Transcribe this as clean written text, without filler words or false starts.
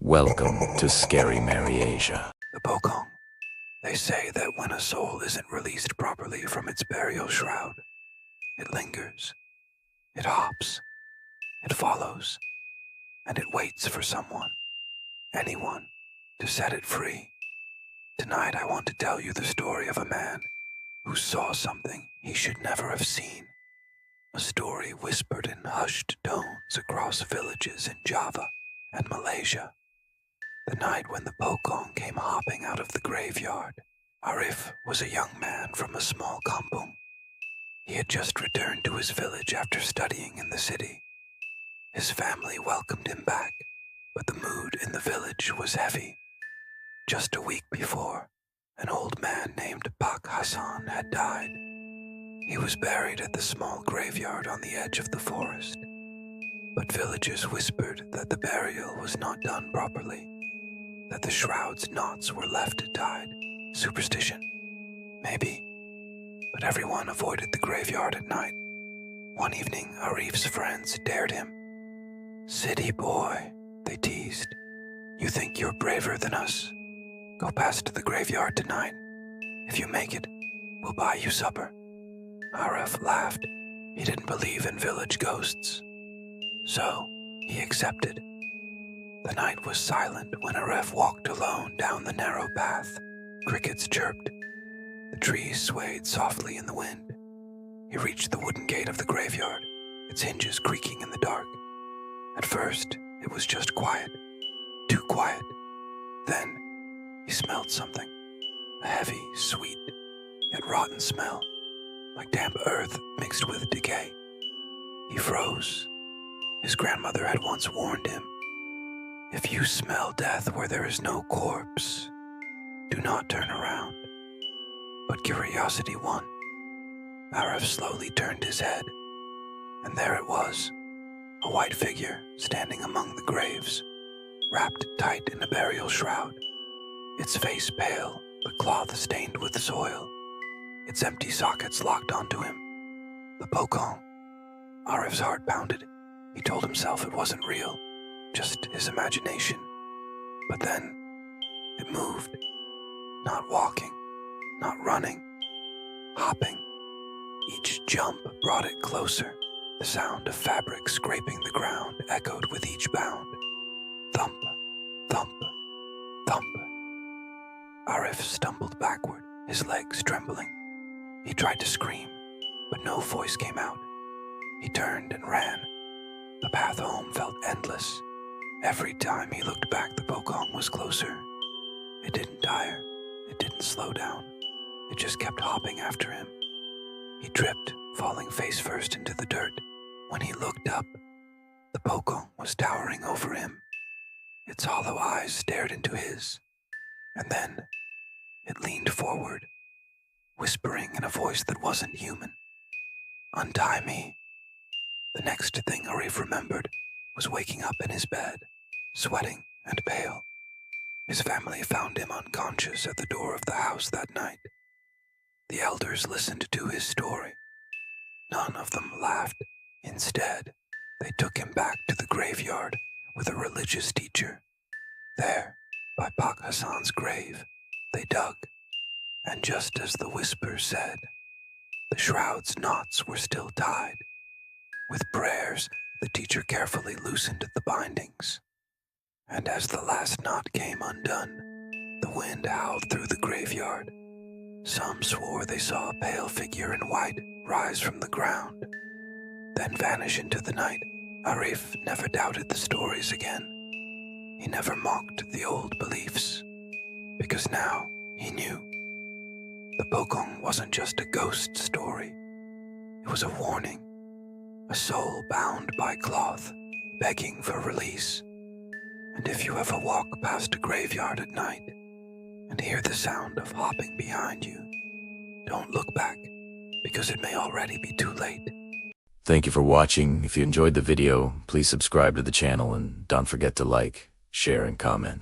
Welcome to Scary Mary Asia. The Pocong. They say that when a soul isn't released properly from its burial shroud, it lingers, it hops, it follows, and it waits for someone, anyone, to set it free. Tonight I want to tell you the story of a man who saw something he should never have seen. A story whispered in hushed tones across villages in Java and Malaysia. The night when the Pocong came hopping out of the graveyard, Arif was a young man from a small kampung. He had just returned to his village after studying in the city. His family welcomed him back, but the mood in the village was heavy. Just a week before, an old man named Pak Hassan had died. He was buried at the small graveyard on the edge of the forest. But villagers whispered that the burial was not done properly, that the shroud's knots were left tied. Superstition? Maybe. But everyone avoided the graveyard at night. One evening, Arif's friends dared him. "City boy," they teased. "You think you're braver than us? Go past the graveyard tonight. If you make it, we'll buy you supper." Arif laughed. He didn't believe in village ghosts. So, he accepted. The night was silent when Arif walked alone down the narrow path. Crickets chirped. The trees swayed softly in the wind. He reached the wooden gate of the graveyard, its hinges creaking in the dark. At first, it was just quiet. Too quiet. Then, he smelled something. A heavy, sweet, yet rotten smell, like damp earth mixed with decay. He froze. His grandmother had once warned him, "If you smell death where there is no corpse, do not turn around." But curiosity won. Arif slowly turned his head, and there it was, a white figure standing among the graves, wrapped tight in a burial shroud, its face pale, the cloth stained with soil, its empty sockets locked onto him. The Pocong. Arif's heart pounded. He told himself it wasn't real, just his imagination. But then, it moved. Not walking, not running, hopping. Each jump brought it closer. The sound of fabric scraping the ground echoed with each bound. Thump, thump, thump. Arif stumbled backward, his legs trembling. He tried to scream, but no voice came out. He turned and ran. The path home felt endless. Every time he looked back, the Pocong was closer. It didn't tire. It didn't slow down. It just kept hopping after him. He tripped, falling face first into the dirt. When he looked up, the Pocong was towering over him. Its hollow eyes stared into his. And then, it leaned forward, whispering in a voice that wasn't human. "Untie me." The next thing Arif remembered was waking up in his bed, sweating and pale. His family found him unconscious at the door of the house that night. The elders listened to his story. None of them laughed. Instead, they took him back to the graveyard with a religious teacher. There, by Pak Hassan's grave, they dug. And just as the whisper said, the shroud's knots were still tied. With prayers, the teacher carefully loosened the bindings. And as the last knot came undone, the wind howled through the graveyard. Some swore they saw a pale figure in white rise from the ground, then vanish into the night. Arif never doubted the stories again. He never mocked the old beliefs, because now he knew. The Pocong wasn't just a ghost story. It was a warning. A soul bound by cloth, begging for release. And if you ever walk past a graveyard at night and hear the sound of hopping behind you, don't look back, because it may already be too late. Thank you for watching. If you enjoyed the video, please subscribe to the channel and don't forget to like, share, and comment.